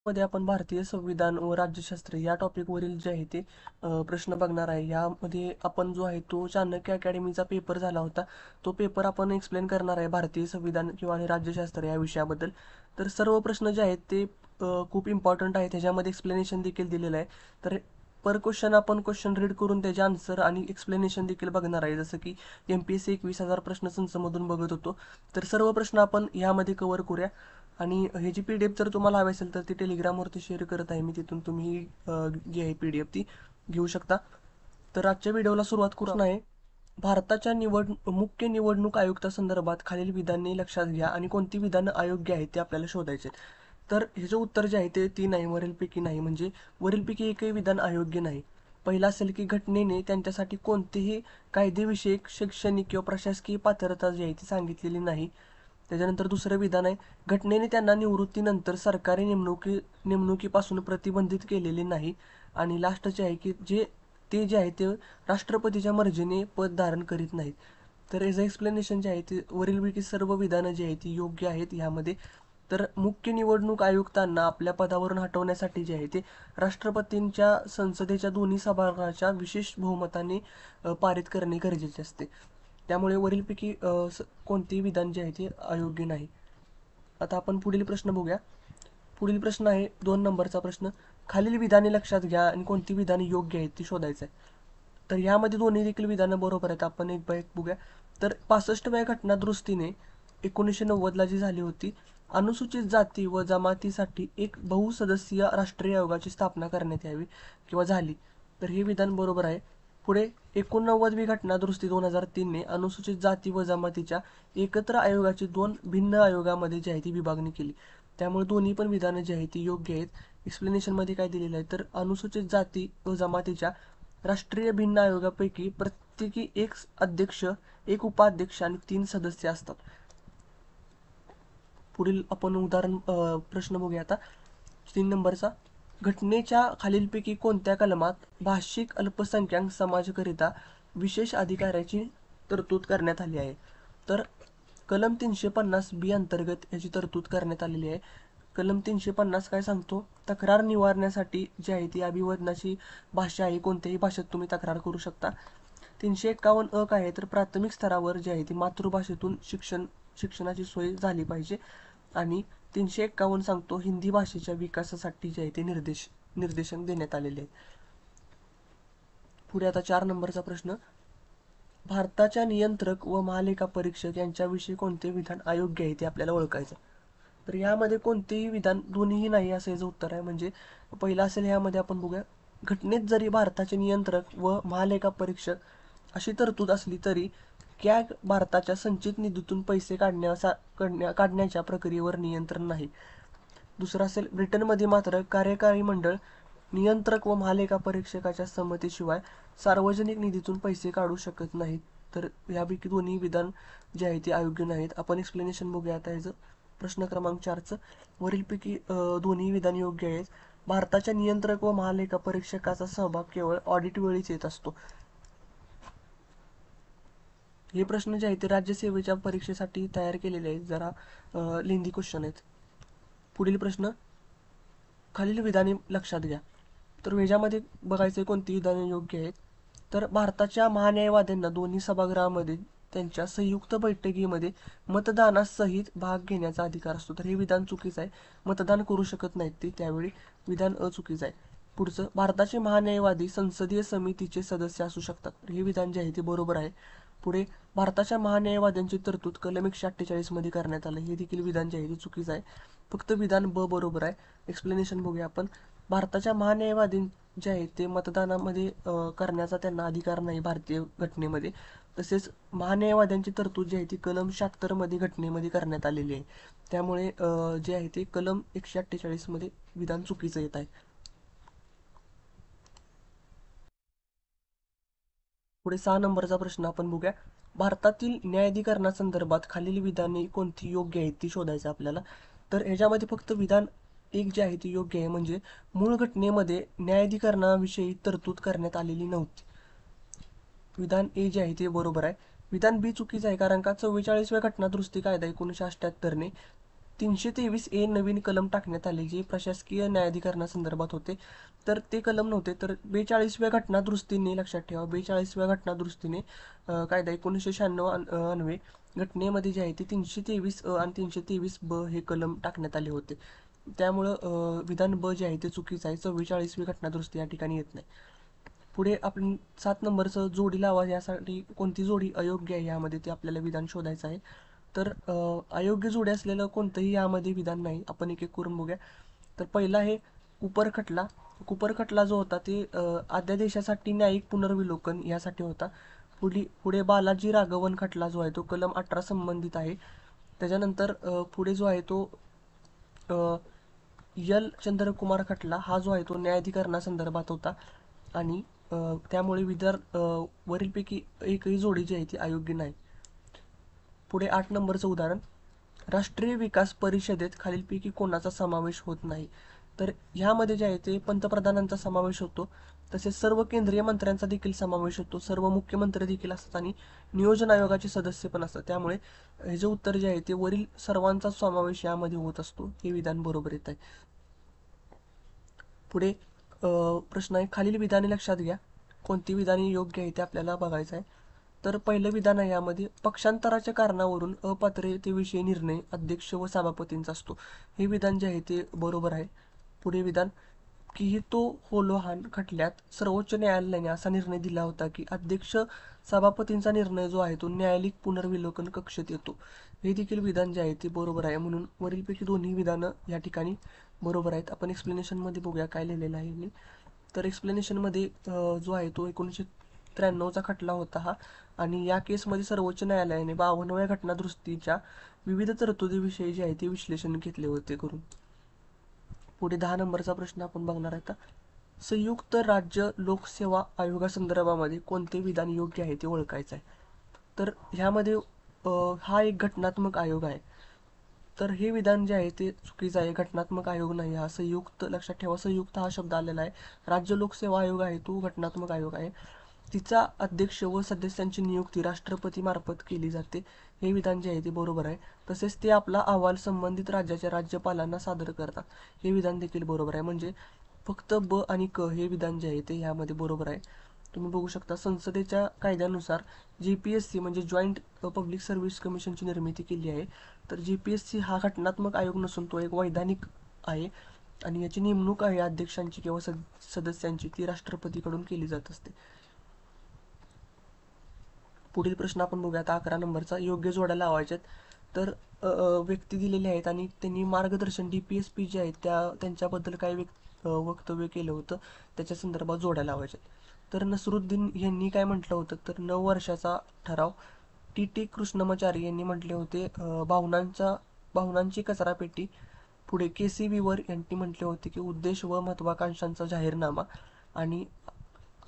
मध्ये आपण भारतीय संविधान व राज्यशास्त्र या टॉपिकवरील जे आहे ते प्रश्न बघणार आहे. यामध्ये आपण जो आहे तो चाणक्य अकॅडमीचा पेपर झाला होता. तो पेपर आपण एक्सप्लेन करणार आहे भारतीय संविधान किंवा आणि राज्यशास्त्र या विषयाबद्दल. तर सर्व प्रश्न जे आहेत ते खूप इम्पॉर्टंट आहेत. त्याच्यामध्ये एक्सप्लेनेशन देखील दिलेलं आहे. तर पर क्वेश्चन आपण क्वेश्चन रीड करून त्याचे आन्सर आणि एक्सप्लेनेशन देखील बघणार आहे. जसं की MPSC 21,000 प्रश्न संचमधून बघत होतो. तर सर्व प्रश्न आपण यामध्ये कव्हर करूया. आणि ह्याची PDF जर तुम्हाला हवी असेल तर ती टेलिग्रामवरती शेअर करत आहे मी. तिथून तुम्ही जी आहे PDF ती घेऊ शकता. तर आजच्या व्हिडिओला सुरुवात करून आहे. भारताच्या मुख्य निवडणूक आयुक्तासंदर्भात खालील विधाने लक्षात घ्या आणि कोणती विधानं अयोग्य आहेत ते आपल्याला शोधायचे. तर ह्याचं उत्तर जे आहे ते 3 आहे, वरीलपैकी नाही. म्हणजे वरीलपैकी एकही विधान अयोग्य नाही. पहिला असेल की घटनेने त्यांच्यासाठी कोणतेही कायदेविषयक, शैक्षणिक किंवा प्रशासकीय पात्रता जी आहे ती सांगितलेली नाही. त्याच्यानंतर दुसरं विधान आहे, घटनेने त्यांना निवृत्तीनंतर सरकारी नेमणुकीपासून प्रतिबंधित केलेले नाही. आणि लास्टचे आहे की जे आहे ते राष्ट्रपतीच्या मर्जीने पद धारण करीत नाहीत. तर याचं एक्सप्लेनेशन जे आहे ते वरीलपैकी सर्व विधानं जी आहेत ती योग्य आहेत ह्यामध्ये. तर मुख्य निवडणूक आयुक्तांना आपल्या पदावरून हटवण्यासाठी जे आहे ते राष्ट्रपतींच्या संसदेच्या दोन्ही सभागृहाच्या विशेष बहुमताने पारित करणे गरजेचे असते. त्यामुळे वरीलपैकी कोणतेही विधान जे आहे ते अयोग्य नाही. आता आपण पुढील प्रश्न बघूया. पुढील प्रश्न आहे 2 नंबरचा प्रश्न. खालील विधाने लक्षात घ्या आणि कोणती विधाने योग्य आहेत ती शोधायचं आहे. तर ह्यामध्ये दोन्ही देखील विधानं बरोबर आहेत. आपण एक बाय एक बघूया. तर 65व्या घटना दुरुस्तीने 1990ला जी झाली होती, अनुसूचित जाती व जमातीसाठी एक बहुसदस्यीय राष्ट्रीय आयोगाची स्थापना करण्यात यावी किंवा झाली. तर हे विधान बरोबर आहे. पुढे 89वी घटना दुरुस्ती 2003 ने अनुसूचित जाती व जमातीच्या एकत्र आयोगाची 2 भिन्न आयोगामध्ये जी आहे ती विभागणी केली. त्यामुळे दोन्ही पण विधानं जी आहेत ती योग्य आहेत. एक्सप्लेनेशनमध्ये काय दिलेलं आहे तर अनुसूचित जाती व जमातीच्या राष्ट्रीय भिन्न आयोगापैकी प्रत्येकी एक अध्यक्ष, एक उपाध्यक्ष आणि 3 सदस्य असतात. पुढील आपण प्रश्न बघूया आता 3 नंबरचा. घटनेच्या खालीलपैकी कोणत्या कलमात भाषिक अल्पसंख्याक समाजाकरिता विशेष अधिकाराची तरतूद करण्यात आली आहे. तर कलम 350B अंतर्गत याची तरतूद करण्यात आलेली आहे. कलम 350 काय सांगतो, तक्रार निवारण्यासाठी जी आहे ती अभिवादनाची भाषा आहे, कोणत्याही भाषेत तुम्ही तक्रार करू शकता. 351 काय आहे तर प्राथमिक स्तरावर जी आहे ती मातृभाषेतून शिक्षणाची सोय झाली पाहिजे. आणि 351 सांगतो हिंदी भाषेच्या विकासासाठी जे आहे ते निर्देशन देण्यात आलेले आहे. पुढे आता 4 नंबरचा प्रश्न. भारताच्या नियंत्रक व महालेखा परीक्षक यांच्याविषयी कोणते विधान अयोग्य आहे ते आपल्याला ओळखायचं. तर यामध्ये कोणतेही विधान दोन्हीही नाही असं याचं उत्तर आहे. म्हणजे पहिला असेल ह्यामध्ये आपण बघूया. घटनेत जरी भारताचे नियंत्रक व महालेखा परीक्षक अशी तरतूद असली तरी कॅग भारताच्या संचित निधीतून पैसे काढण्याच्या प्रक्रियेवर नियंत्रण नाही. दुसरं असेल, ब्रिटनमध्ये मात्र कार्यकारी मंडळ नियंत्रक व महालेखा परीक्षकाच्या संमतीशिवाय सार्वजनिक निधीतून पैसे काढू शकत नाहीत. तर यापैकी दोन्ही विधान जे आहे ते अयोग्य नाहीत. आपण एक्सप्लेनेशन बघूया आता ह्याचं. प्रश्न क्रमांक 4चं. वरीलपैकी दोन्ही विधान योग्य आहेत. भारताच्या नियंत्रक व महालेखा परीक्षकाचा सहभाग केवळ ऑडिट वेळीच येत असतो. हे प्रश्न जे आहेत ते राज्यसेवेच्या परीक्षेसाठी तयार केलेले आहेत. जरा लेंदी क्वेश्चन आहेत. पुढील प्रश्न. खालील विधाने लक्षात घ्या. तर ह्याच्यामध्ये बघायचे कोणती विधाने योग्य आहेत. तर भारताच्या महान्यायवाद्यांना दोन्ही सभागृहामध्ये त्यांच्या संयुक्त बैठकीमध्ये मतदानासहित भाग घेण्याचा अधिकार असतो. तर हे विधान चुकीचं आहे. मतदान करू शकत नाहीत ते त्यावेळी. विधान अचुकीचं आहे. पुढचं, भारताचे महान्यायवादी संसदीय समितीचे सदस्य असू शकतात. तर हे विधान जे आहे ते बरोबर आहे. पुढे, भारताच्या महान्यायवाद्यांची तरतूद कलम 148 मध्ये करण्यात आलं. हे देखील विधान जे आहे ते चुकीचं आहे. फक्त विधान ब बरोबर आहे. एक्सप्लेनेशन बघूया आपण. भारताच्या महान्यायवादी जे आहेत ते मतदानामध्ये करण्याचा त्यांना अधिकार नाही भारतीय घटनेमध्ये. तसेच महान्यायवाद्यांची तरतूद जी आहे ती कलम 76 मध्ये घटनेमध्ये करण्यात आलेली आहे. त्यामुळे जे आहे ते कलम 148 मध्ये विधान चुकीचं येत आहे. पुढे 6 नंबरचा प्रश्न आपण बघूया. भारतातील न्यायाधिकरणासंदर्भात खालील विधाने कोणती योग्य आहेत ती शोधायचं आपल्याला. तर ह्याच्यामध्ये फक्त विधान एक जे आहे ते योग्य आहे. म्हणजे मूळ घटनेमध्ये न्यायाधिकरणाविषयी तरतूद करण्यात आलेली नव्हती. विधान ए जे आहे ते बरोबर आहे. विधान बी चुकीचं आहे, कारण का 44व्या घटना दुरुस्ती कायदा 1978 ने 323A नवीन कलम टाकण्यात आले जे प्रशासकीय न्यायाधिकरणासंदर्भात होते. तर ते कलम नव्हते. तर 42व्या घटना दुरुस्तीने, लक्षात ठेवा, 42व्या घटना दुरुस्तीने कायदा 1996 अन्वये घटनेमध्ये जे आहे ते 323A आणि 323B हे कलम टाकण्यात आले होते. त्यामुळं विधान ब जे आहे ते चुकीचं आहे. 44वी घटना दुरुस्ती या ठिकाणी येत नाही. पुढे आपण 7 नंबरचं जोडी लावा यासाठी कोणती जोडी अयोग्य आहे यामध्ये ते आपल्याला विधान शोधायचं आहे. तर अयोग्य जोडी असलेलं कोणतंही यामध्ये विधान नाही. आपण एक एक करून बघूया. तर पहिला आहे कुपर खटला. कुपर खटला जो होता ते अध्यादेशासाठी न्यायिक पुनर्विलोकन यासाठी होता. पुढे बालाजी राघवन खटला जो आहे तो कलम 18 संबंधित आहे. त्याच्यानंतर पुढे जो आहे तो यल चंद्रकुमार खटला हा जो आहे तो न्यायाधिकरणासंदर्भात होता आणि त्यामुळे वरीलपैकी एकही जोडी जी आहे ती अयोग्य नाही. पुढे 8 नंबरचं उदाहरण, राष्ट्रीय विकास परिषदेत खालीलपैकी कोणाचा समावेश होत नाही. तर ह्यामध्ये जे आहे ते पंतप्रधानांचा समावेश होतो. तसेच सर्व केंद्रीय मंत्र्यांचा देखील समावेश होतो. सर्व मुख्यमंत्री देखील असतात आणि नियोजन आयोगाचे सदस्य पण असतात. त्यामुळे हे जे उत्तर जे आहे ते वरील सर्वांचा समावेश यामध्ये होत असतो. हे विधान बरोबर येत आहे. पुढे प्रश्न आहे, खालील विधाने लक्षात घ्या. कोणती विधाने योग्य आहे ते आपल्याला बघायचं आहे. तर पहिलं विधान आहे यामध्ये, पक्षांतराच्या कारणावरून अपात्रतेविषयी निर्णय अध्यक्ष व सभापतींचा असतो. हे विधान जे आहे ते बरोबर आहे. पुढे विधान, किहितो होलोहान खटल्यात सर्वोच्च न्यायालयाने असा निर्णय दिला होता की अध्यक्ष सभापतींचा निर्णय जो आहे तो न्यायालयिक पुनर्विलोकन कक्षेत येतो. हे देखील विधान जे आहे ते बरोबर आहे. म्हणून वरीलपैकी दोन्ही विधानं या ठिकाणी बरोबर आहेत. आपण एक्सप्लेनेशनमध्ये बघूया काय लिहिलेलं आहे. तर एक्सप्लेनेशनमध्ये जो आहे तो 1993चा खटला होता हा आणि या केसमध्ये सर्वोच्च न्यायालयाने 52व्या घटना दुरुस्तीच्या विविध तरतुदीविषयी जे आहे ते विश्लेषण घेतले होते करून. पुढे 10 नंबरचा प्रश्न आपण बघणार आहे. संयुक्त राज्य लोकसेवा आयोगासंदर्भामध्ये कोणते विधान योग्य आहे ते ओळखायचं आहे. तर ह्यामध्ये हा एक घटनात्मक आयोग आहे. तर हे विधान जे आहे ते चुकीचं आहे. घटनात्मक आयोग नाही हा संयुक्त, लक्षात ठेवा, संयुक्त हा शब्द आलेला आहे. राज्य लोकसेवा आयोग आहे तो घटनात्मक आयोग आहे. तिचा अध्यक्ष व सदस्यांची नियुक्ती राष्ट्रपती मार्फत केली जाते. हे विधान जे आहे ते बरोबर आहे. तसेच ते आपला अहवाल संबंधित राज्याच्या राज्यपालांना सादर करतात. हे विधान देखील बरोबर आहे. म्हणजे फक्त ब आणि क हे विधान जे आहे ते यामध्ये बरोबर आहे. तुम्ही बघू शकता, संसदेच्या कायद्यानुसार JPSC म्हणजे जॉईंट पब्लिक सर्व्हिस कमिशनची निर्मिती केली आहे. तर JPSC हा घटनात्मक आयोग नसून तो एक वैधानिक आहे आणि याची नेमणूक आहे अध्यक्षांची किंवा सदस्यांची ती राष्ट्रपतीकडून केली जात असते. पुढील प्रश्न आपण बघूया आता 11 नंबरचा, योग्य जोड्या लावायच्यात. तर व्यक्ती दिलेले आहेत आणि त्यांनी मार्गदर्शन DPSP जे आहेत त्यांच्याबद्दल काय वक्तव्य केलं होतं त्याच्या संदर्भात जोड्या लावायच्यात. तर नसरुद्दीन यांनी काय म्हटलं होतं, तर 9 वर्षाचा ठराव. TT कृष्णमाचारी यांनी म्हटले होते भावनांची कचरापेटी. पुढे KC वीवर यांनी म्हटले होते की उद्देश व महत्वाकांक्षांचा जाहीरनामा. आणि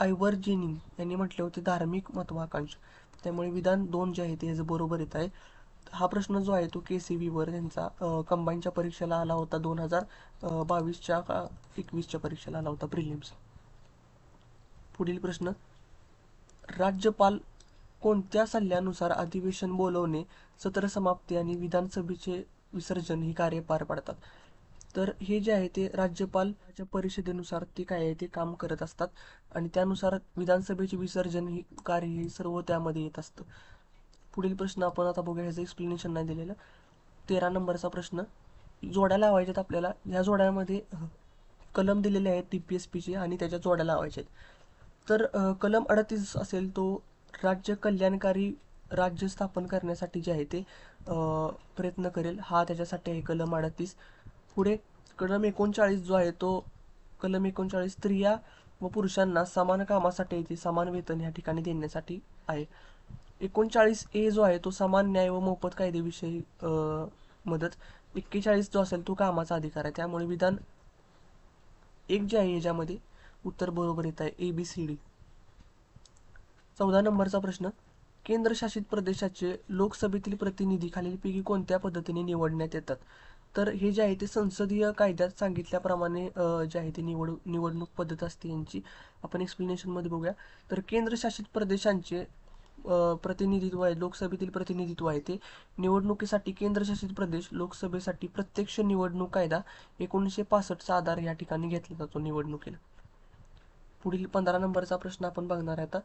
आयव्हर जेनिंग यांनी म्हटले होते धार्मिक महत्वाकांक्षा. त्यामुळे विधान 2 जे आहे ते ह्याचं बरोबर येत आहे. हा प्रश्न जो आहे तो KC वीवर यांचा कंबाईनच्या परीक्षेला आला होता 2022च्या का 21च्या परीक्षेला आला होता, प्रिलिम्स. पुढील प्रश्न, राज्यपाल कोणत्या सल्ल्यानुसार अधिवेशन बोलवणे, सत्र समाप्ती आणि विधानसभेचे विसर्जन ही कार्य पार पाडतात. तर हे जे आहे ते राज्यपालच्या परिषदेनुसार ते काय आहे ते काम करत असतात आणि त्यानुसार विधानसभेचे विसर्जन ही कार्य हे सर्व त्यामध्ये येत असतं. पुढील प्रश्न आपण आता बघूया, ह्याचं एक्सप्लेनेशन नाही दिलेलं. 13 नंबरचा प्रश्न, जोड्या लावायच्यात आपल्याला. ह्या जोड्यामध्ये कलम दिलेले आहेत DPSPचे आणि त्याच्या जोड्या लावायच्या आहेत. तर कलम 38 असेल तो राज्य कल्याणकारी राज्य स्थापन करण्यासाठी जे आहे ते प्रयत्न करेल, हा त्याच्यासाठी आहे कलम 38. पुढे कलम 39 जो आहे तो कलम 39 स्त्रिया व पुरुषांना समान कामासाठी समान वेतन या ठिकाणी देण्यासाठी आहे. 39A जो आहे तो समान न्याय व मोफत कायदेविषयी मदत. 41 जो असेल तो कामाचा अधिकार आहे. त्यामुळे विधान 1 जे आहे याच्यामध्ये उत्तर बरोबर येत आहे, ABCD. 14 नंबरचा प्रश्न, केंद्रशासित प्रदेशाचे लोकसभेतील प्रतिनिधी खालीलपैकी कोणत्या पद्धतीने निवडण्यात येतात. तर हे जे आहे ते संसदीय कायद्यात सांगितल्याप्रमाणे जे आहे ते निवडणूक पद्धत असते यांची. आपण एक्सप्लेनेशनमध्ये बघूया. तर केंद्रशासित प्रदेशांचे प्रतिनिधित्व आहे, लोकसभेतील प्रतिनिधित्व आहे ते. निवडणुकीसाठी केंद्रशासित प्रदेश, लोकसभेसाठी प्रत्यक्ष निवडणूक कायदा 1965चा आधार या ठिकाणी घेतला जातो निवडणुकीला. पुढील 15 नंबरचा प्रश्न आपण बघणार आहे आता.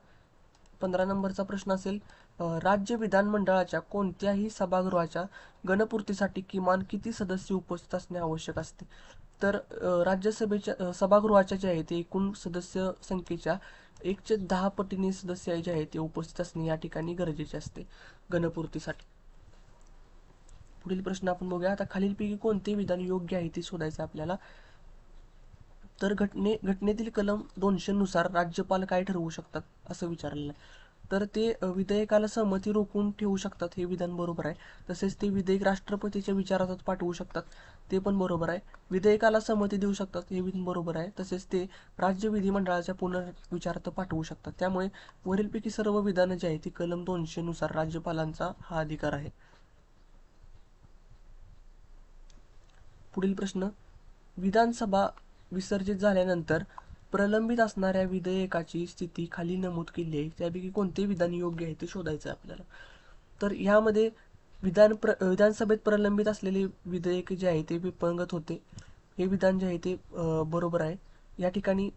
15 नंबरचा प्रश्न असेल, राज्य विधानमंडळाच्या कोणत्याही सभागृहाच्या गणपूर्तीसाठी किमान किती सदस्य उपस्थित असणे आवश्यक असते? तर राज्यसभेच्या सभागृहाच्या जे आहे ते एकूण सदस्य संख्येच्या 1/10 पटीने सदस्य जे आहे ते उपस्थित असणे या ठिकाणी गरजेचे असते गणपूर्तीसाठी. पुढील प्रश्न आपण बघूया. आता खालीलपैकी कोणते विधान योग्य आहे ते शोधायचे आपल्याला. तर घटनेतील कलम 200 नुसार राज्यपाल काय ठरवू शकतात असं विचारलेलं आहे. तर ते विधेयकाला सहमती रोखून ठेवू शकतात, हे विधान बरोबर आहे. तसेच ते विधेयक राष्ट्रपतीच्या विचारात पाठवू शकतात, ते पण बरोबर आहे. विधेयकाला सहमती देऊ शकतात, हे विधान बरोबर आहे. तसेच ते राज्य विधिमंडळाच्या पुनर्विचारात पाठवू शकतात. त्यामुळे वरीलपैकी सर्व विधानं जी आहे ती कलम 200 नुसार राज्यपालांचा हा अधिकार आहे. पुढील प्रश्न, विधानसभा विसर्जित झाल्यानंतर प्रलंबित असणाऱ्या विधेयकाची स्थिती खाली नमूद केली आहे, त्यापैकी कोणते विधान योग्य आहे ते शोधायचं आहे आपल्याला. तर ह्यामध्ये विधानसभेत प्रलंबित असलेले विधेयक जे आहे ते विपंगत होते, हे विधान जे आहे ते बरोबर आहे. या ठिकाणी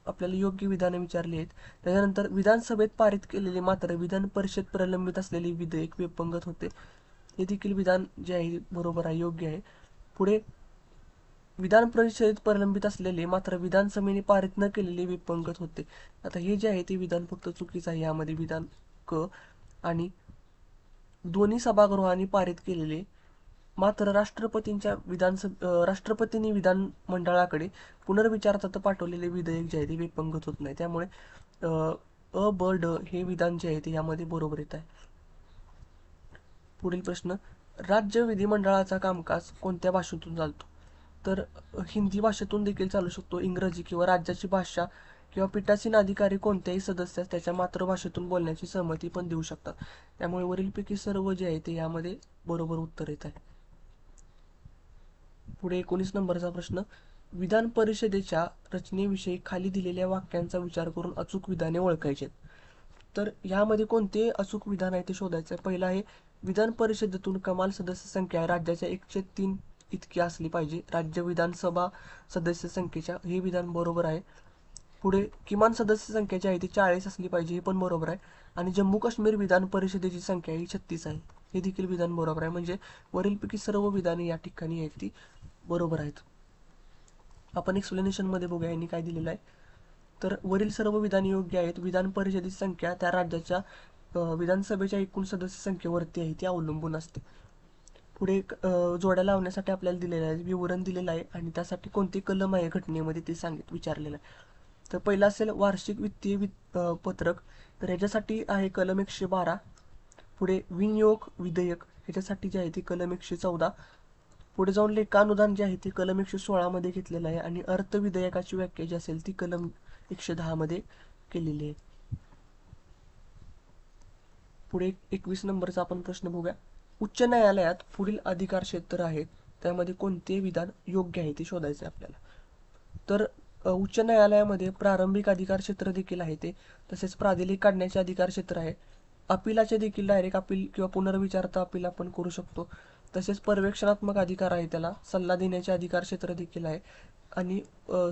आपल्याला योग्य विधानं विचारली आहेत. त्याच्यानंतर विधानसभेत पारित केलेले मात्र विधान परिषद प्रलंबित असलेले विधेयक विपंगत होते, हे देखील विधान जे आहे बरोबर आहे, योग्य आहे. पुढे विधान परिषदेत प्रलंबित असलेले मात्र विधानसभेने पारित न केलेले विपंगत होते. आता हे जे आहे ते विधान फक्त चुकीचं आहे. यामध्ये विधान क आणि दोन्ही सभागृहांनी पारित केलेले मात्र राष्ट्रपतींनी विधानमंडळाकडे पुनर्विचारात पाठवलेले विधेयक जे आहे ते विपंगत होत नाही. त्यामुळे अ, ब, ड हे विधान जे आहे ते यामध्ये बरोबर येत आहे. पुढील प्रश्न, राज्य विधिमंडळाचा कामकाज कोणत्या भाषेतून चालतो? तर हिंदी भाषेतून देखील चालू शकतो, इंग्रजी किंवा राज्याची भाषा किंवा पीठासीन अधिकारी कोणत्याही सदस्यास त्याच्या मातृभाषेतून बोलण्याची सहमती पण देऊ शकतात. त्यामुळे वरीलपैकी सर्व जे आहे ते यामध्ये बरोबर उत्तर येत आहे. पुढे 19 नंबरचा प्रश्न, विधान परिषदेच्या रचनेविषयी खाली दिलेल्या वाक्यांचा विचार करून अचूक विधाने ओळखायची. तर यामध्ये कोणते अचूक विधान आहे ते शोधायचं आहे. पहिलं आहे, विधान परिषदेतून कमाल सदस्य संख्या राज्याच्या 1/3 इतकी असली पाहिजे राज्य विधानसभा सदस्य संख्येच्या, हे विधान बरोबर आहे. पुढे किमान सदस्य संख्या जी आहे ती 40 असली पाहिजे, हे पण बरोबर आहे. आणि जम्मू काश्मीर विधान परिषदेची संख्या ही 36 आहे, हे देखील विधान बरोबर आहे. म्हणजे वरीलपैकी सर्व विधाने या ठिकाणी आहेत ती बरोबर आहेत. आपण एक्सप्लेनेशन मध्ये बघूया यांनी काय दिलेलं आहे. तर वरील सर्व विधाने योग्य आहेत. विधान परिषदेची संख्या त्या राज्याच्या विधानसभेच्या एकूण सदस्य संख्येवरती आहे, ती अवलंबून असते. पुढे जोड्या लावण्यासाठी आपल्याला दिलेलं आहे, विवरण दिलेलं आहे आणि त्यासाठी कोणते कलम आहे घटनेमध्ये ते विचारलेलं आहे. तर पहिला असेल वार्षिक वित्तीय पत्रक, तर ह्याच्यासाठी आहे कलम 112. पुढे विनियोग विधेयक, ह्याच्यासाठी जे आहे ते कलम 114. पुढे जाऊन लेखानुदान जे आहे ते कलम 116 मध्ये घेतलेलं आहे आणि अर्थ विधेयकाची व्याख्या जी असेल ती कलम 110 मध्ये केलेली आहे. पुढे 21 नंबरचा आपण प्रश्न बघूया. उच्च न्यायालयात पुढील अधिकार क्षेत्र आहेत, त्यामध्ये कोणते विधान योग्य आहे ते शोधायचे आपल्याला. तर उच्च न्यायालयामध्ये प्रारंभिक अधिकार क्षेत्र देखील आहे ते, तसेच प्राधिलेख काढण्याचे अधिकार क्षेत्र आहे. अपिलाचे देखील डायरेक्ट अपील किंवा पुनर्विचारता अपील आपण करू शकतो. तसेच पर्यवेक्षणात्मक अधिकार आहे, त्याला सल्ला देण्याचे अधिकार क्षेत्र देखील आहे. आणि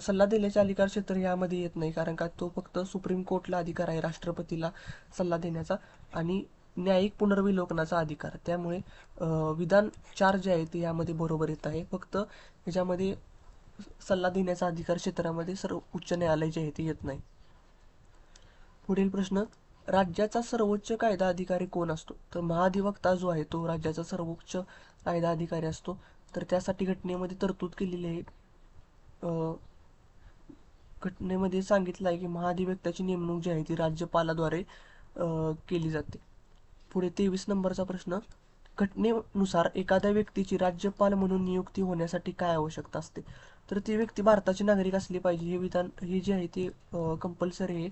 सल्ला देण्याचे अधिकार क्षेत्र यामध्ये येत नाही, कारण का तो फक्त सुप्रीम कोर्टला अधिकार आहे राष्ट्रपतीला सल्ला देण्याचा आणि न्यायिक पुनर्विलोकनाचा अधिकार. त्यामुळे विधान 4 जे आहे ते यामध्ये बरोबर येत आहे. फक्त ह्याच्यामध्ये सल्ला देण्याचा अधिकार क्षेत्रामध्ये सर्व उच्च न्यायालय जे आहे ते येत नाही. पुढील प्रश्न, राज्याचा सर्वोच्च कायदा अधिकारी कोण असतो? तर महाधिवक्ता जो आहे तो राज्याचा सर्वोच्च कायदा अधिकारी असतो. तर त्यासाठी घटनेमध्ये तरतूद केलेली आहे. घटनेमध्ये सांगितलं आहे की महाधिवक्त्याची नेमणूक जी आहे ती राज्यपालाद्वारे केली जाते. पुढे 23 नंबरचा प्रश्न, घटनेनुसार एखाद्या व्यक्तीची राज्यपाल म्हणून नियुक्ती होण्यासाठी काय आवश्यकता असते? तर ती व्यक्ती भारताची नागरिक असली पाहिजे, हे विधान हे जे आहे ते कंपल्सरी आहे.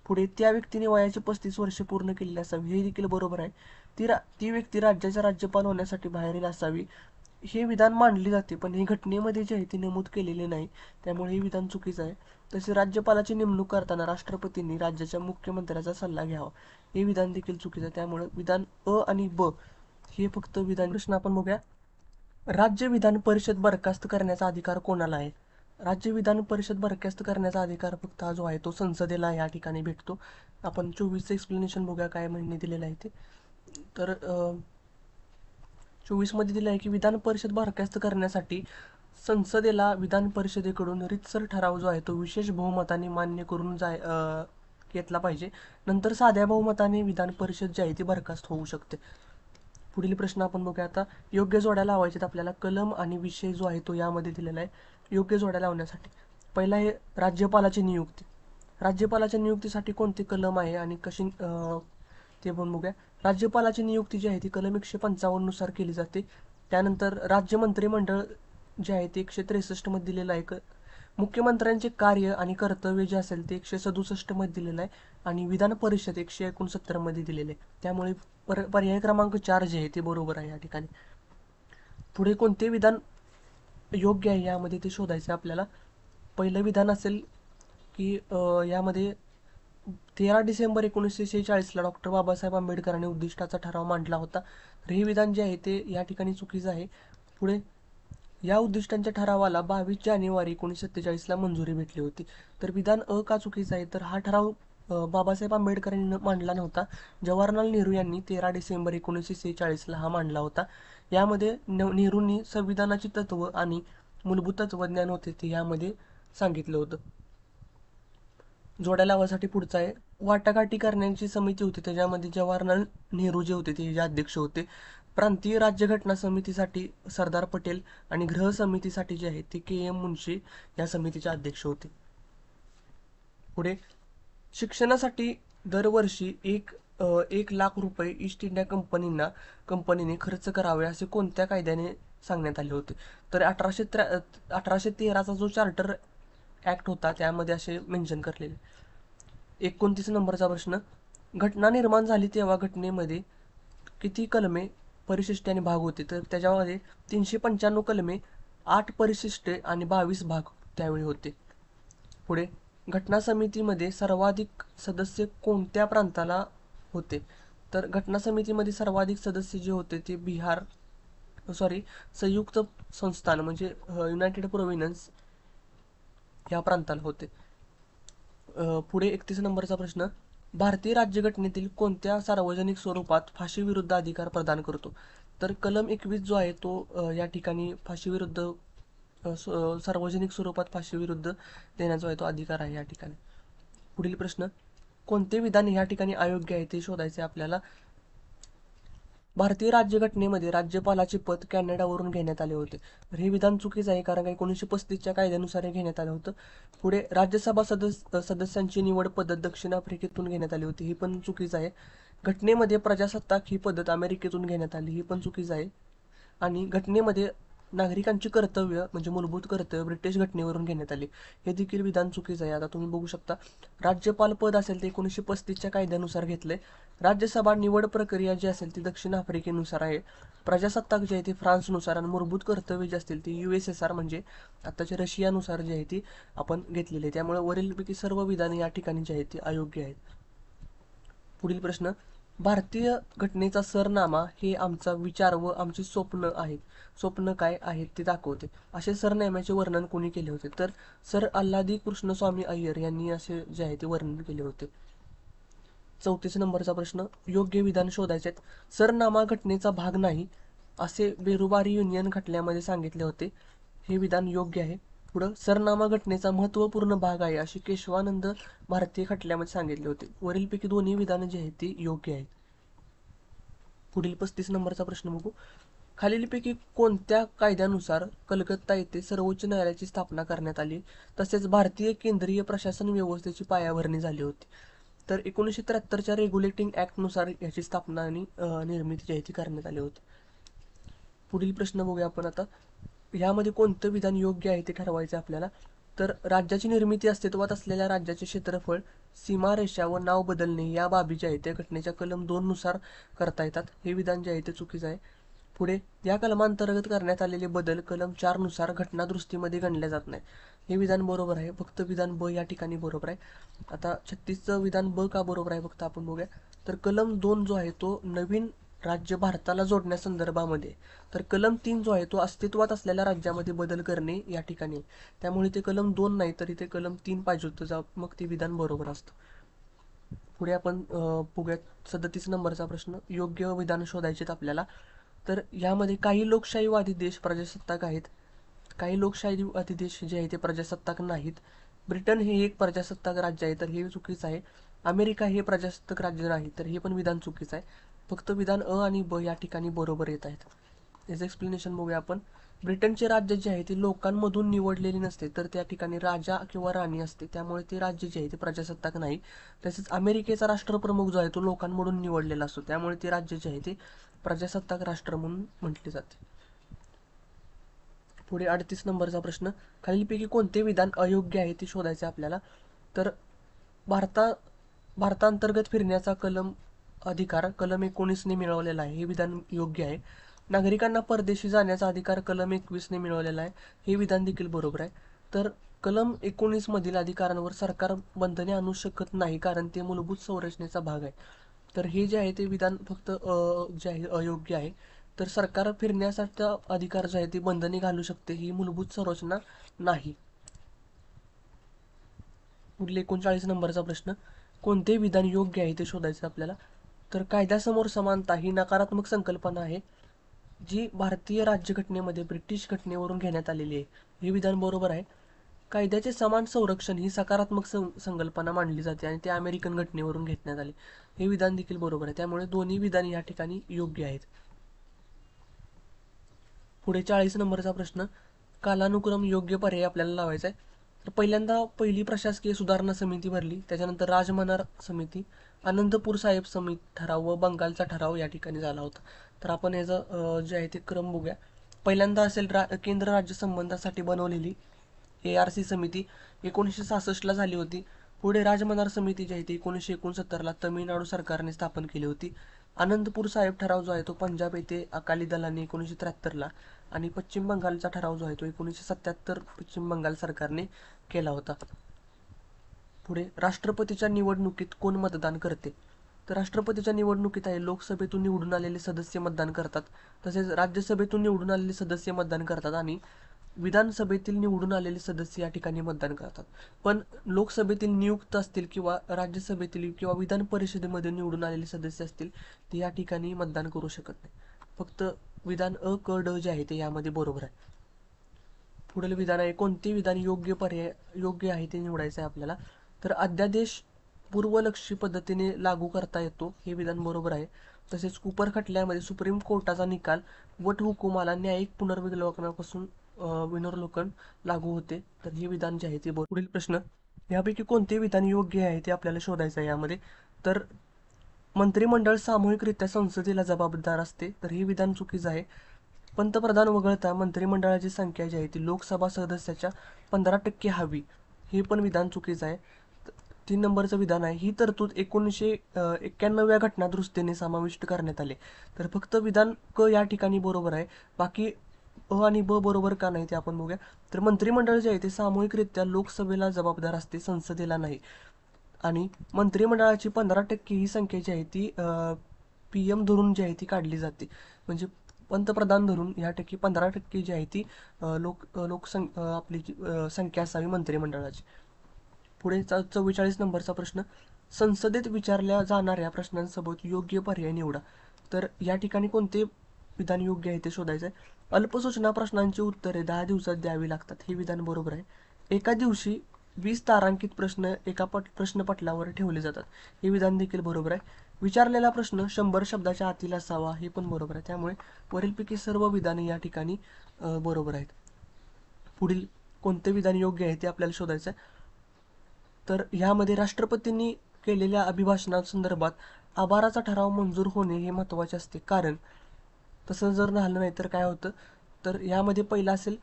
पुढे त्या व्यक्तीने वयाची 35 वर्षे पूर्ण केलेली असावी, हे देखील बरोबर आहे. ती व्यक्ती राज्याचा राज्यपाल होण्यासाठी बाहेरील असावी. हे विधान मांडले जाते, पण हे घटनेमध्ये जे आहे ते नमूद केलेले नाही, त्यामुळे हे विधान चुकीचं आहे. तसे राज्यपालाची नेमणूक करताना राष्ट्रपतींनी राज्याच्या मुख्यमंत्र्याचा सल्ला घ्यावा, हे विधान देखील चुकीचं आहे. त्यामुळे विधान अ आणि ब हे फक्त विधान. प्रश्न आपण बघूया, राज्य विधान परिषद बरखास्त करण्याचा अधिकार कोणाला आहे? राज्य विधान परिषद बरखास्त करण्याचा अधिकार फक्त हा जो आहे तो संसदेला या ठिकाणी भेटतो. आपण 24चं एक्सप्लेनेशन बघूया काय म्हणणे दिलेलं आहे ते. तर 24 मध्ये दिलं आहे की विधान परिषद बरखास्त करण्यासाठी संसदेला विधान परिषदेकडून रीतसर ठराव जो आहे तो विशेष बहुमताने मान्य करून घेतला पाहिजे. नंतर साध्या बहुमताने विधान परिषद जी आहे ती बरखास्त होऊ शकते. पुढील प्रश्न आपण बघूया आता. योग्य जोड्या लावायच्यात आपल्याला. कलम आणि विषय जो आहे तो यामध्ये दिलेला आहे. योग्य जोड्या लावण्यासाठी पहिला आहे राज्यपालाची नियुक्ती. राज्यपालाच्या नियुक्तीसाठी कोणते कलम आहे आणि कशी ते पण बघूया. राज्यपालाची नियुक्ती जी आहे ती कलम 155 नुसार केली जाते. त्यानंतर राज्य मंत्रिमंडळ जे आहे ते 163 मध्ये दिलेलं आहे. मुख्यमंत्र्यांचे कार्य आणि कर्तव्य जे असेल ते 167 मध्ये दिलेलं आहे आणि विधान परिषद 169 मध्ये दिलेले आहे. त्यामुळे पर्याय क्रमांक 4 जे आहे ते बरोबर आहे या ठिकाणी. पुढे कोणते विधान योग्य आहे यामध्ये ते शोधायचं आपल्याला. पहिलं विधान असेल की यामध्ये 13 डिसेंबर 1946ला डॉक्टर बाबासाहेब आंबेडकरांनी उद्दिष्टाचा ठराव मांडला होता. तर हे विधान जे आहे ते या ठिकाणी चुकीचं आहे. पुढे या उद्दिष्टांच्या ठरावाला 22 जानेवारी 1947ला मंजुरी भेटली होती. तर विधान अ का चुकीचं आहे? तर हा ठराव बाबासाहेब आंबेडकरांनी मांडला नव्हता. जवाहरलाल नेहरू यांनी 13 डिसेंबर 1946ला हा मांडला होता. यामध्ये नेहरूंनी संविधानाची तत्व आणि मूलभूत तत्वज्ञान होते ते यामध्ये सांगितलं होतं. जोड्या लावासाठी पुढचा आहे, वाटाघाटी करण्याची समिती होती, त्याच्यामध्ये जवाहरलाल नेहरू जे होते ते अध्यक्ष होते. प्रांतीय राज्यघटना समितीसाठी सरदार पटेल आणि गृह समितीसाठी जे आहे ते के.एम. मुन्शी या समितीचे अध्यक्ष होते. पुढे शिक्षणासाठी दरवर्षी 1 लाख रुपये ईस्ट इंडिया कंपनीने खर्च करावे असे कोणत्या कायद्याने सांगण्यात आले होते? तर 1813चा जो चार्टर ऍक्ट होता त्यामध्ये असे मेन्शन करलेले. 29 नंबरचा प्रश्न, घटना निर्माण झाली तेव्हा घटनेमध्ये किती कलमे, परिशिष्टे आणि भाग होते? तर त्याच्यामध्ये 395 कलमे, 8 परिशिष्टे आणि 22 भाग त्यावेळी होते. पुढे घटना समितीमध्ये सर्वाधिक सदस्य कोणत्या प्रांताला होते? तर घटना समितीमध्ये सर्वाधिक सदस्य जे होते ते संयुक्त संस्थान म्हणजे युनायटेड प्रोव्हिन्स या प्रांताला होते. पुढे 31 नंबरचा प्रश्न, भारतीय राज्यघटनेतील कोणत्या सार्वजनिक स्वरूपात फाशी विरुद्ध अधिकार प्रदान करतो? तर कलम 21 जो आहे तो या ठिकाणी फाशी विरुद्ध सार्वजनिक स्वरूपात फाशी विरुद्ध देण्याचा आहे तो अधिकार आहे या ठिकाणी. पुढील प्रश्न, कोणते विधान या ठिकाणी अयोग्य आहे ते शोधायचे आपल्याला. भारतीय राज्यघटनेमध्ये राज्यपालाचे पद कॅनडावरून घेण्यात आले होते. तर हे विधान चुकीचं आहे कारण 1935च्या कायद्यानुसार हे घेण्यात आलं होतं. पुढे राज्यसभा सदस्यांची निवड पद्धत दक्षिण आफ्रिकेतून घेण्यात आली होती. ही पण चुकीचं आहे. घटनेमध्ये प्रजासत्ताक ही पद्धत अमेरिकेतून घेण्यात आली. ही पण चुकीचं आहे. आणि घटनेमध्ये नागरिकांची कर्तव्य म्हणजे मूलभूत कर्तव्य ब्रिटिश घटनेवरून घेण्यात आली. हे देखील विधान चुकीचं आहे. आता तुम्ही बघू शकता, राज्यपाल पद असेल ते 1935च्या कायद्यानुसार घेतले. राज्यसभा निवड प्रक्रिया जी असेल ती दक्षिण आफ्रिकेनुसार आहे. प्रजासत्ताक जे आहे ते फ्रान्सनुसार आणि मूलभूत कर्तव्य जे असतील ती USSR म्हणजे आताच्या रशियानुसार जी आहे ती आपण घेतलेली आहे. त्यामुळे वरीलपैकी सर्व विधाने या ठिकाणी जी आहेत ती अयोग्य आहेत. पुढील प्रश्न, भारतीय घटनेचा सरनामा हे आमचा विचार व आमची स्वप्न आहेत. स्वप्न काय आहेत ते दाखवते. असे सरनाम्याचे वर्णन कोणी केले होते? तर सर आल्हादी कृष्णस्वामी अय्यर यांनी असे जे आहे ते वर्णन केले होते. 34 नंबरचा प्रश्न, योग्य विधान शोधायचे. सरनामा घटनेचा भाग नाही असे बेरुबारी युनियन खटल्यामध्ये सांगितले होते. हे विधान योग्य आहे. पुढं सरनामा घटनेचा महत्त्वपूर्ण भाग आहे अशी केशवानंद भारतीय खटल्यामध्ये सांगितले होते. वरीलपैकी दोन्ही विधानं जी आहेत ती योग्य आहेत. पुढील 35 नंबरचा प्रश्न बघू. खालीलपैकी कोणत्या कायद्यानुसार कलकत्ता येथे सर्वोच्च न्यायालयाची स्थापना करण्यात आली तसेच भारतीय केंद्रीय प्रशासन व्यवस्थेची पायाभरणी झाली होती? तर 1973च्या रेग्युलेटिंग ऍक्टनुसार याची स्थापना आणि निर्मिती जी आहे ती करण्यात आली होती. पुढील प्रश्न बघूया आपण आता. यामध्ये कोणतं विधान योग्य आहे ते ठरवायचं आपल्याला. तर राज्याची निर्मिती अस्तित्वात असलेल्या राज्याचे क्षेत्रफळ, सीमारेषा व नाव बदलणे या बाबी ज्या आहेत त्या घटनेच्या कलम 2 नुसार करता येतात. हे विधान जे आहे ते चुकीचं आहे. पुढे या कलमांतर्गत करण्यात आलेले बदल कलम 4 नुसार घटनादुरुस्तीमध्ये गणले जात नाही. हे विधान बरोबर आहे. फक्त विधान ब या ठिकाणी बरोबर आहे. आता 36चं विधान ब का बरोबर आहे फक्त आपण बघूया. तर कलम 2 जो आहे तो नवीन राज्य भारताला जोडण्यासंदर्भामध्ये, तर कलम 3 जो आहे तो अस्तित्वात असलेल्या राज्यामध्ये बदल करणे या ठिकाणी, त्यामुळे ते कलम 2 नाही तर इथे कलम 3 पाहिजे होतं, मग ते विधान बरोबर असतं. पुढे आपण बघूयात 37 नंबरचा प्रश्न. योग्य विधान शोधायचे आपल्याला. तर यामध्ये काही लोकशाहीवादी देश प्रजासत्ताक आहेत, काही लोकशाहीवादी देश जे आहे ते प्रजासत्ताक नाहीत. ब्रिटन हे एक प्रजासत्ताक राज्य आहे, तर हे चुकीचं आहे. अमेरिका हे प्रजासत्ताक राज्य नाही, तर हे पण विधान चुकीचं आहे. फक्त विधान अ आणि ब या ठिकाणी बरोबर येत आहेत. याचं एक्सप्लेनेशन बघूया आपण. ब्रिटनचे राज्य जे आहे ते लोकांमधून निवडलेले नसते, तर त्या ठिकाणी राजा किंवा राणी असते, त्यामुळे ते राज्य जे आहे ते प्रजासत्ताक नाही. तसेच अमेरिकेचा राष्ट्रप्रमुख जो आहे तो लोकांमधून निवडलेला असतो, त्यामुळे ते राज्य जे आहे ते प्रजासत्ताक राष्ट्र म्हणून म्हटले जाते. पुढे 38 नंबरचा प्रश्न. खालीलपैकी कोणते विधान अयोग्य आहे ते शोधायचे आपल्याला. तर भारतांतर्गत फिरण्याचा अधिकार कलम 19ने मिळवलेला आहे, हे विधान योग्य आहे. नागरिकांना परदेशी जाण्याचा अधिकार कलम 21ने मिळवलेला आहे, हे विधान देखील बरोबर आहे. तर कलम 19 मधील अधिकारांवर सरकार बंधने आणू शकत नाही, कारण ते मूलभूत संरचनेचा भाग आहे. तर हे जे आहे ते विधान फक्त जे आहे अयोग्य आहे. तर सरकार फिरण्याचा अधिकार जो आहे ते बंधने घालू शकते, ही मूलभूत संरचना नाही. पुढील 39 नंबरचा प्रश्न. कोणते विधान योग्य आहे ते शोधायचं आपल्याला. तर कायद्यासमोर समानता ही नकारात्मक संकल्पना आहे, जी भारतीय राज्यघटनेमध्ये ब्रिटिश घटनेवरून घेण्यात आलेली आहे, हे विधान बरोबर आहे. कायद्याचे समान संरक्षण ही सकारात्मक संकल्पना मानली जाते आणि ते अमेरिकन घटनेवरून घेण्यात आले, हे विधान देखील बरोबर आहे. त्यामुळे दोन्ही विधान या ठिकाणी योग्य आहेत. पुढे 40 नंबरचा प्रश्न. कालानुक्रम योग्य पर्याय आपल्याला लावायचा आहे. तर पहिल्यांदा पहिली प्रशासकीय सुधारणा समिती भरली, त्याच्यानंतर राजमनार समिती, आनंदपूर साहेब समिती ठराव व बंगालचा ठराव या ठिकाणी झाला होता. तर आपण याचं जे आहे ते क्रम बघूया. पहिल्यांदा असेल केंद्र राज्य संबंधासाठी बनवलेली ARC समिती 1966ला झाली होती. पुढे राजमनार समिती जी आहे ती 1969ला तमिळनाडू सरकारने स्थापन केली होती. आनंदपूर साहेब ठराव जो आहे तो पंजाब येथे अकाली दलाने 1973ला, आणि पश्चिम बंगालचा ठराव जो आहे तो 1977 पश्चिम बंगाल सरकारने केला होता. पुढे राष्ट्रपतीच्या निवडणुकीत कोण मतदान करते. तर राष्ट्रपतीच्या निवडणुकीत आहे लोकसभेतून निवडून आलेले सदस्य मतदान करतात, तसेच राज्यसभेतून निवडून आलेले सदस्य मतदान करतात आणि विधानसभेतील निवडून आलेले सदस्य या ठिकाणी मतदान करतात. पण लोकसभेतील नियुक्त असतील किंवा राज्यसभेतील किंवा विधान परिषदेमध्ये निवडून आलेले सदस्य असतील ते या ठिकाणी मतदान करू शकत नाही. फक्त विधान अ क ड जे आहे ते यामध्ये बरोबर आहे. पुढील विधान आहे. कोणते विधान योग्य आहे ते निवडायचं आहे आपल्याला. तर अध्यादेश पूर्वलक्षी पद्धतीने लागू करता येतो, हे विधान बरोबर आहे. तसेच कुपर खटल्यामध्ये सुप्रीम कोर्टाचा निकाल वटहुकुमाला न्यायिक पुनर्विलोकनापासून विनोर्लोकन लागू होते, तर हे विधान जे आहे ते बरोबर. पुढील प्रश्न. यापैकी कोणते विधान योग्य आहे ते आपल्याला शोधायचं आहे यामध्ये. तर मंत्रिमंडळ सामूहिकरित्या संसदेला जबाबदार असते, तर हे विधान चुकीचं आहे. पंतप्रधान वगळता मंत्रिमंडळाची संख्या जी आहे ती लोकसभा सदस्याच्या 15% हवी, हे पण विधान चुकीचं आहे. 3 नंबरचं विधान आहे. ही तरतूद 1991व्या घटनादुरुस्तीने समाविष्ट करण्यात आले, तर फक्त विधान क या ठिकाणी बरोबर आहे. बाकी अ आणि ब बरोबर का नाही ते आपण बघूया. तर मंत्रिमंडळ जे आहे ते सामूहिकरित्या लोकसभेला जबाबदार असते, संसदेला नाही. आणि मंत्रिमंडळाची 15% ही संख्या जी आहे ती PM धरून जी आहे ती काढली जाते, म्हणजे पंतप्रधान धरून या टक्के 15% जी आहे ती आपली संख्या असावी मंत्रिमंडळाची. पुढे 44 नंबरचा प्रश्न. संसदेत विचारल्या जाणाऱ्या प्रश्नांसोबत योग्य पर्याय निवडा. तर या ठिकाणी कोणते विधान योग्य आहे ते शोधायचं आहे. अल्पसूचना प्रश्नांची उत्तरे 10 दिवसात द्यावी लागतात, हे विधान बरोबर आहे. एका दिवशी 20 तारांकित प्रश्न एका प्रश्नपटलावर ठेवले जातात, हे विधान देखील बरोबर आहे. विचारलेला प्रश्न 100 शब्दाच्या आतील असावा, हे पण बरोबर आहे. त्यामुळे वरीलपैकी सर्व विधाने या ठिकाणी बरोबर आहेत. पुढील कोणते विधान योग्य आहे ते आपल्याला शोधायचं आहे. तर ह्यामध्ये राष्ट्रपतींनी केलेल्या अभिभाषणासंदर्भात आभाराचा ठराव मंजूर होणे हे महत्त्वाचे असते, कारण तसं जर झालं नाही तर काय होतं. तर यामध्ये पहिला असेल,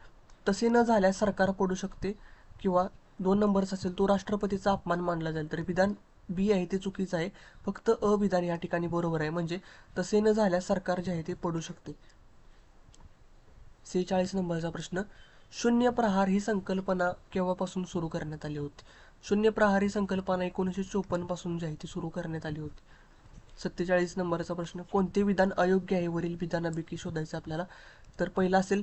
तसे न झाल्यास सरकार पडू शकते, किंवा 2 नंबरचा असेल तो राष्ट्रपतीचा अपमान मानला जाईल, तर विधान बी आहे ते चुकीचं आहे. फक्त अ विधान या ठिकाणी बरोबर आहे, म्हणजे तसे न झाल्यास सरकार जे आहे ते पडू शकते. 46 नंबरचा प्रश्न, शून्य प्रहार ही संकल्पना केव्हापासून सुरू करण्यात आली होती? शून्य प्रहार ही संकल्पना 1954 पासून जी आहे ती सुरू करण्यात आली होती. 47 नंबरचा प्रश्न, कोणते विधान अयोग्य आहे? वरील विधानापैकी शोधायचं आपल्याला. तर पहिला असेल,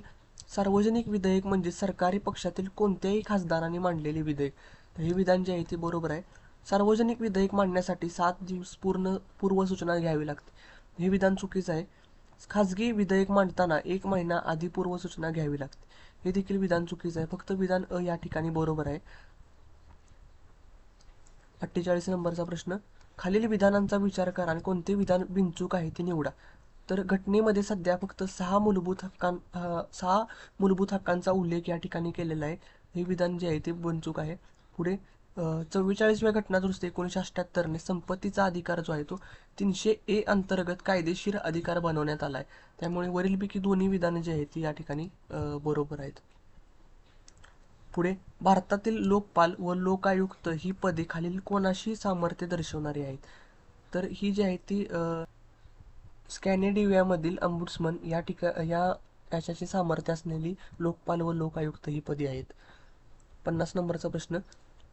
सार्वजनिक विधेयक म्हणजे सरकारी पक्षातील कोणत्याही खासदारांनी मांडलेले विधेयक. तर हे विधान जे आहे ते बरोबर आहे. सार्वजनिक विधेयक मांडण्यासाठी 7 दिवस पूर्वसूचना घ्यावी लागते. हे विधान चुकीचं आहे. खाजगी विधेयक मांडताना 1 महिना आधी पूर्वसूचना घ्यावी लागते. हे देखील विधान चुकीचं आहे. फक्त विधान अ या ठिकाणी बरोबर आहे. 48 नंबरचा प्रश्न, खालील विधानांचा विचार करा आणि कोणते विधान बिनचूक आहे ते निवडा. तर घटनेमध्ये सध्या फक्त 6 मूलभूत हक्कांचा उल्लेख या ठिकाणी केलेला आहे. हे विधान जे आहे ते बिनचूक आहे. पुढे 44व्या घटनादुरुस्ती 1978ने संपत्तीचा अधिकार जो आहे तो 300A अंतर्गत कायदेशीर अधिकार बनवण्यात आला आहे. त्यामुळे वरीलपैकी दोन्ही विधानं जी आहेत ती या ठिकाणी बरोबर आहेत. पुढे, भारतातील लोकपाल व लोकायुक्त ही पदे खालील कोणाशी सामर्थ्य दर्शवणारी आहेत? तर ही जी आहे ती स्कॅनेडिव्हियामधील अंबुड्समन याच्याशी सामर्थ्य असलेली लोकपाल व लोकायुक्त ही पदे आहेत. 50 नंबरचा प्रश्न,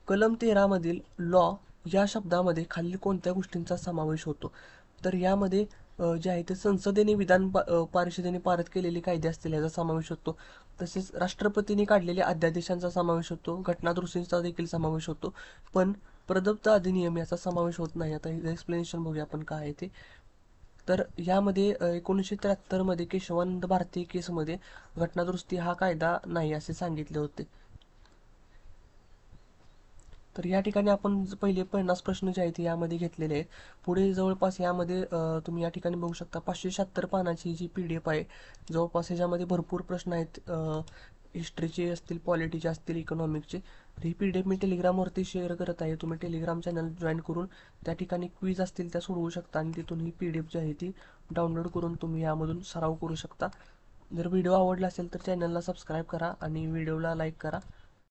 कलम 13 मधील लॉ या शब्दामध्ये खालील कोणत्या गोष्टींचा समावेश होतो? तर यामध्ये जे आहे ते संसदेने परिषदेने पारित केलेले कायदे असतील याचा समावेश होतो. तसेच राष्ट्रपतींनी काढलेल्या अध्यादेशांचा समावेश होतो. घटनादुरुस्तीचा देखील समावेश होतो. पण प्रदत्त अधिनियम याचा समावेश होत नाही. आता हे एक्सप्लेनेशन बघूया आपण काय आहे ते. तर यामध्ये 1973 मध्ये केशवानंद भारती केसमध्ये घटनादुरुस्ती हा कायदा नाही असे सांगितले होते. तर या ठिकाणी आपण पहिले 50 प्रश्न जे आहेत यामध्ये घेतलेले आहेत. पुढे जवळपास यामध्ये तुम्ही या ठिकाणी बघू शकता 576 पानाची जी PDF आहे. जवळपास ह्याच्यामध्ये भरपूर प्रश्न आहेत. हिस्ट्रीचे असतील, पॉलिटीचे असतील, इकॉनॉमिकचे. ही PDF मी टेलिग्रामवरती शेअर करत आहे. तुम्ही टेलिग्राम चॅनल जॉईन करून त्या ठिकाणी क्विज असतील त्या सोडवू शकता आणि तिथून ही PDF जी आहे ती डाउनलोड करून तुम्ही यामधून सराव करू शकता. जर व्हिडिओ आवडला असेल तर चॅनलला सबस्क्राईब करा आणि व्हिडिओला लाईक करा.